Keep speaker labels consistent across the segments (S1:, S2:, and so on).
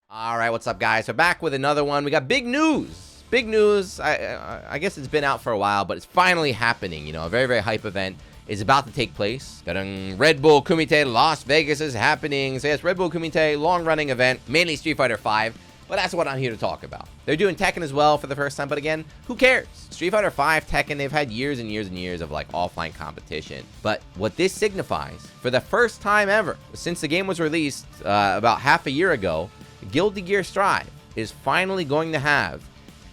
S1: All right, what's up, guys? We're back with another one. We got big news. Big news. I guess it's been out for a while, but it's finally happening. You know, a very, very hype event is about to take place. Red Bull Kumite Las Vegas is happening. So yes, Red Bull Kumite, long-running event, mainly Street Fighter V. But that's what I'm here to talk about. They're doing Tekken as well for the first time, but again, who cares? Street Fighter V, Tekken, they've had years and years and years of like offline competition. But what this signifies, for the first time ever, since the game was released about half a year ago, Guilty Gear Strive is finally going to have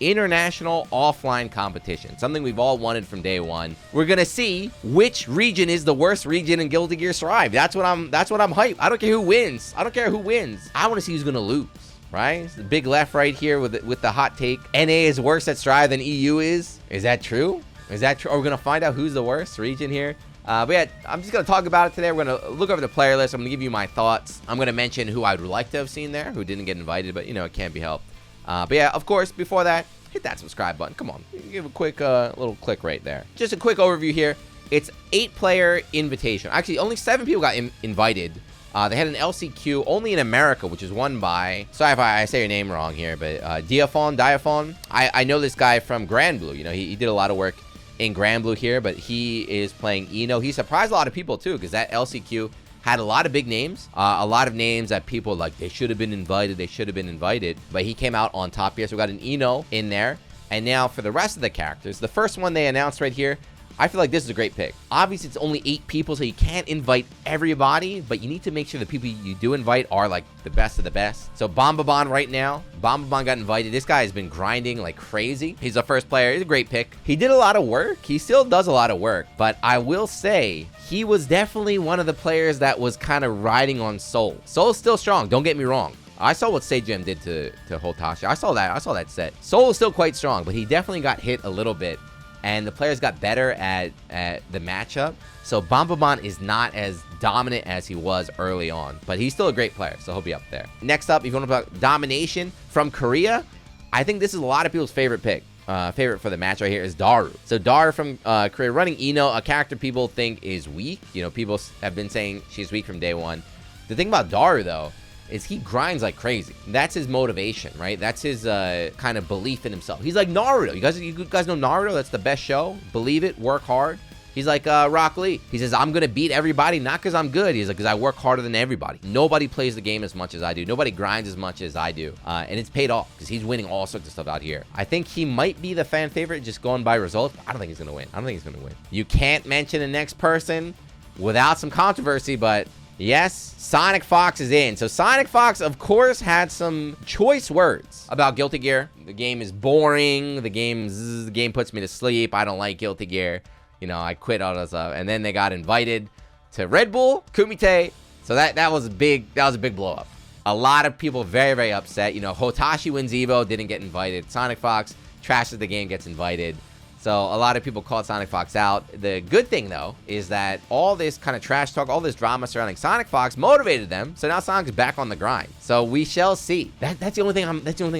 S1: international offline competition, something we've all wanted from day one. We're gonna see which region is the worst region in Guilty Gear Strive. That's what I'm hyped. I don't care who wins. I don't care who wins. I want to see who's gonna lose. Right? The big left right here with the hot take. NA is worse at Strive than EU is. Is that true? Is that true? Are we gonna find out who's the worst region here? But yeah, I'm just gonna talk about it today. We're gonna look over the player list. I'm gonna give you my thoughts. I'm gonna mention who I'd like to have seen there, who didn't get invited, but you know, it can't be helped. But yeah, of course, before that, hit that subscribe button. Come on, give a quick little click right there. Just a quick overview here. It's 8-player invitation. Actually, only 7 people got invited. They had an LCQ only in America, which is won by, sorry if I say your name wrong here, but Diafon. I know this guy from Grand Blue. You know, he did a lot of work in Grand Blue here, but he is playing Eno. He surprised a lot of people too, because that LCQ had a lot of big names, a lot of names that people like, they should have been invited, but he came out on top here. So we got an Eno in there. And now for the rest of the characters, the first one they announced right here, I feel like this is a great pick. Obviously, it's only 8 people, so you can't invite everybody, but you need to make sure the people you do invite are like the best of the best. So Bombabon right now, Bombabon got invited. This guy has been grinding like crazy. He's the first player. He's a great pick. He did a lot of work. He still does a lot of work, but I will say he was definitely one of the players that was kind of riding on Soul. Soul's still strong. Don't get me wrong. I saw what Sejam did to Hotashi. I saw that set. Soul is still quite strong, but he definitely got hit a little bit. And the players got better at the matchup. So Bombabon is not as dominant as he was early on. But he's still a great player, so he'll be up there. Next up, if you want to talk domination from Korea, I think this is a lot of people's favorite pick. Favorite for the match right here is Daru. So Daru from Korea, running Eno, a character people think is weak. You know, people have been saying she's weak from day one. The thing about Daru, though, is he grinds like crazy. That's his motivation, right? That's his kind of belief in himself. He's like Naruto. You guys know Naruto? That's the best show. Believe it, work hard. He's like Rock Lee. He says, I'm gonna beat everybody, not because I'm good. He's like, because I work harder than everybody. Nobody plays the game as much as I do. Nobody grinds as much as I do. And it's paid off, because he's winning all sorts of stuff out here. I think he might be the fan favorite just going by results, but I don't think he's gonna win. You can't mention the next person without some controversy, but yes, Sonic Fox is in. So Sonic Fox, of course, had some choice words about Guilty Gear. The game is boring. The game puts me to sleep. I don't like Guilty Gear. You know, I quit all that stuff. And then they got invited to Red Bull Kumite. So that was a big blow up. A lot of people very, very upset. You know, Hotashi wins Evo, didn't get invited. Sonic Fox trashes the game, gets invited. So a lot of people called Sonic Fox out. The good thing, though, is that all this kind of trash talk, all this drama surrounding Sonic Fox motivated them. So now Sonic's back on the grind. So we shall see. That's the only thing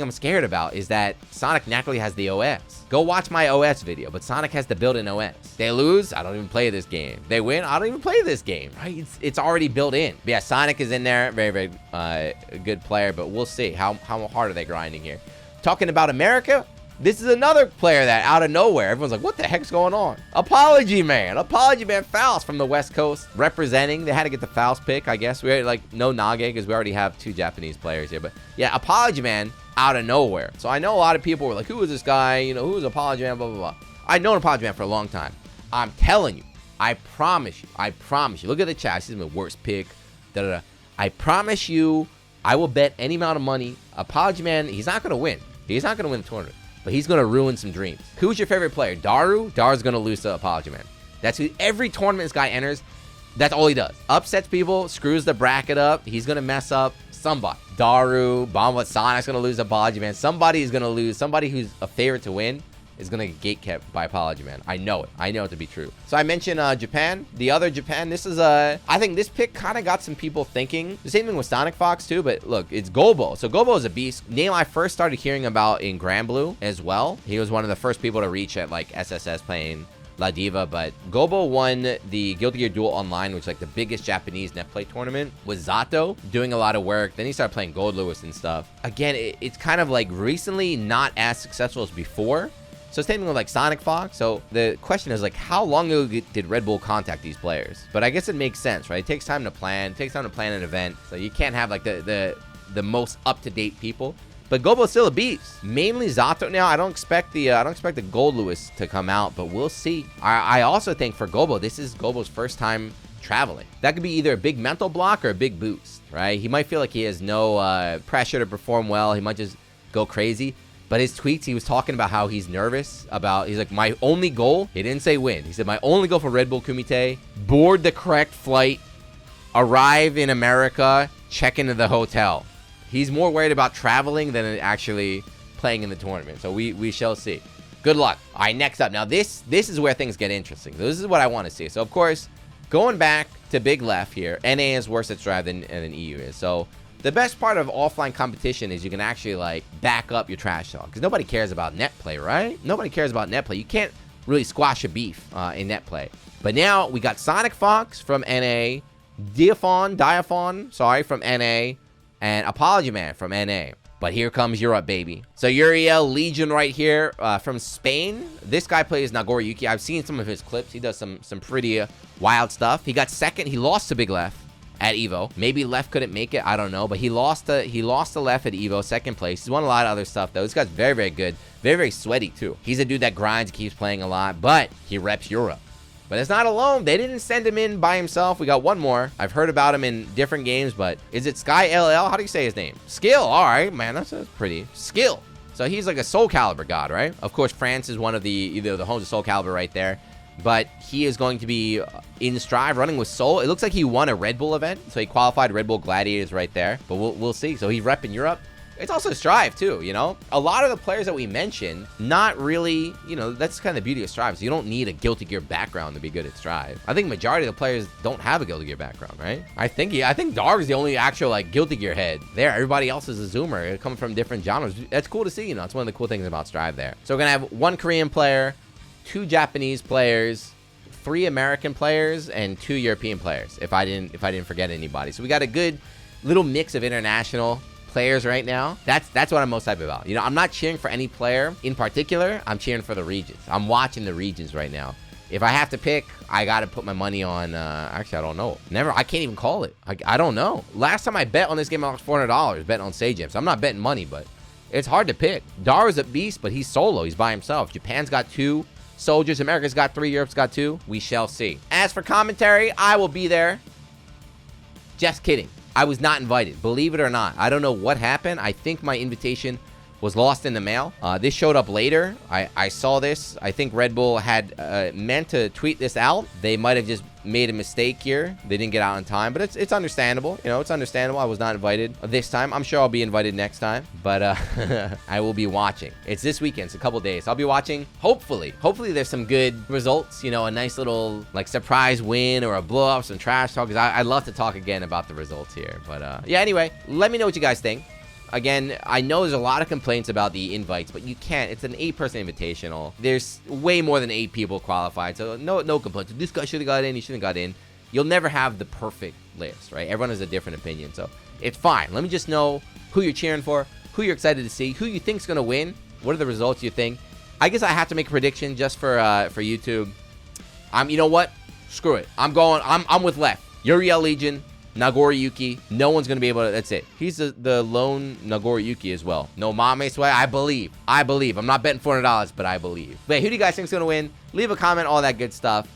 S1: I'm scared about, is that Sonic naturally has the OS. Go watch my OS video, but Sonic has the built-in OS. They lose, I don't even play this game. They win, I don't even play this game. Right? It's already built in. But yeah, Sonic is in there, very, very good player. But we'll see how hard are they grinding here. Talking about America. This is another player that out of nowhere, everyone's like, what the heck's going on? Apology Man Faust from the West Coast representing. They had to get the Faust pick, I guess. We had like no Nage because we already have 2 Japanese players here. But yeah, Apology Man out of nowhere. So I know a lot of people were like, who is this guy? You know, who is Apology Man? Blah, blah, blah. I've known Apology Man for a long time. I'm telling you, I promise you. Look at the chat. This is my worst pick. I promise you, I will bet any amount of money. Apology Man, he's not going to win. He's not going to win the tournament. But he's going to ruin some dreams. Who's your favorite player? Daru? Daru's going to lose to Apology Man. That's who every tournament this guy enters. That's all he does. Upsets people, screws the bracket up. He's going to mess up somebody. Daru, Bomba, Sonic's going to lose to Apology Man. Somebody is going to lose. Somebody who's a favorite to win is going to get gatekept by Apology Man. I know it. I know it to be true. So I mentioned Japan. The other Japan, this is I think this pick kind of got some people thinking. The same thing with Sonic Fox too, but look, it's Gobo. So Gobo is a beast. Name I first started hearing about in Grand Blue as well. He was one of the first people to reach at like SSS playing La Diva, but Gobo won the Guilty Gear Duel Online, which is like the biggest Japanese netplay tournament, with Zato doing a lot of work. Then he started playing Gold Lewis and stuff. Again, it's kind of like recently not as successful as before. So same thing with like Sonic Fox. So the question is like, how long ago did Red Bull contact these players? But I guess it makes sense, right? It takes time to plan. It takes time to plan an event. So you can't have like the most up-to-date people. But Gobo's still a beast. Mainly Zato now. I don't expect the Gold Lewis to come out, but we'll see. I also think for Gobo, this is Gobo's first time traveling. That could be either a big mental block or a big boost, right? He might feel like he has no pressure to perform well. He might just go crazy. But his tweets, he was talking about how he's nervous about, he's like, my only goal, he didn't say win. He said, my only goal for Red Bull Kumite, board the correct flight, arrive in America, check into the hotel. He's more worried about traveling than actually playing in the tournament. So we shall see. Good luck. All right, next up. Now, this is where things get interesting. This is what I want to see. So, of course, going back to Big Left here, NA is worse at Strive than EU is. So, the best part of offline competition is you can actually, like, back up your trash talk. Because nobody cares about net play, right? Nobody cares about net play. You can't really squash a beef in net play. But now, we got Sonic Fox from NA, Diaphon, from NA, and Apology Man from NA. But here comes Europe, baby. So Uriel Legion right here from Spain. This guy plays Nagori Yuki. I've seen some of his clips. He does some pretty wild stuff. He got second. He lost to Big Left at Evo. Maybe Left couldn't make it. I don't know. But he lost to Left at Evo, second place. He's won a lot of other stuff, though. This guy's very, very good. Very, very sweaty, too. He's a dude that grinds, keeps playing a lot, but he reps Europe. But it's not alone. They didn't send him in by himself. We got one more. I've heard about him in different games, but is it Sky LL? How do you say his name? Skill. All right, man. That's pretty. Skill. So he's like a Soul Calibur god, right? Of course, France is one of either the homes of Soul Calibur right there. But he is going to be in Strive running with Soul. It looks like he won a Red Bull event. So he qualified Red Bull Gladiators right there. But we'll see. So he's repping Europe. It's also Strive, too, you know? A lot of the players that we mentioned, not really, you know, that's kind of the beauty of Strive. So you don't need a Guilty Gear background to be good at Strive. I think majority of the players don't have a Guilty Gear background, right? I think Darg's the only actual, like, Guilty Gear head there. Everybody else is a zoomer. It comes from different genres. That's cool to see, you know? It's one of the cool things about Strive there. So we're going to have one Korean player, 2 Japanese players, 3 American players, and 2 European players, if I didn't forget anybody. So we got a good little mix of international players right now. That's what I'm most hyped about. You know, I'm not cheering for any player in particular. I'm cheering for the regions. I'm watching the regions right now. If I have to pick, I got to put my money on, actually, I don't know. I can't even call it. I don't know. Last time I bet on this game, I lost $400 betting on Sajim. So I'm not betting money, but it's hard to pick. Dara's a beast, but he's solo. He's by himself. Japan's got 2 soldiers. America's got 3. Europe's got 2. We shall see. As for commentary, I will be there. Just kidding. I was not invited, believe it or not. I don't know what happened. I think my invitation was lost in the mail. This showed up later. I saw this. I think Red Bull had meant to tweet this out. They might have just made a mistake here. They didn't get out in time, but it's understandable. You know, it's understandable. I was not invited this time. I'm sure I'll be invited next time, but I will be watching. It's this weekend. It's a couple days. I'll be watching. Hopefully there's some good results. You know, a nice little like surprise win or a blow up, some trash talk. Because I'd love to talk again about the results here. But yeah, anyway, let me know what you guys think. Again, I know there's a lot of complaints about the invites, but you can't. It's an 8-person invitational. There's way more than 8 people qualified, so no complaints. This guy should have got in, he shouldn't have got in. You'll never have the perfect list, right? Everyone has a different opinion, so it's fine. Let me just know who you're cheering for, who you're excited to see, who you think's gonna win. What are the results you think? I guess I have to make a prediction just for YouTube. You know what? Screw it. I'm with Left. Uriel Legion. Nagori Yuki. No one's going to be able to. That's it. He's the lone Nagori Yuki as well. No Mame Sway. I believe. I'm not betting $400, but I believe. But who do you guys think is going to win? Leave a comment, all that good stuff.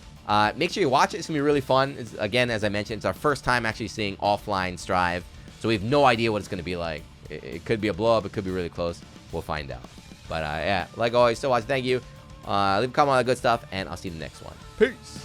S1: Make sure you watch it. It's going to be really fun. Again, as I mentioned, it's our first time actually seeing offline Strive. So we have no idea what it's going to be like. It could be a blow up. It could be really close. We'll find out. But yeah, like always, still watch. Thank you. Leave a comment on all that good stuff, and I'll see you in the next one. Peace.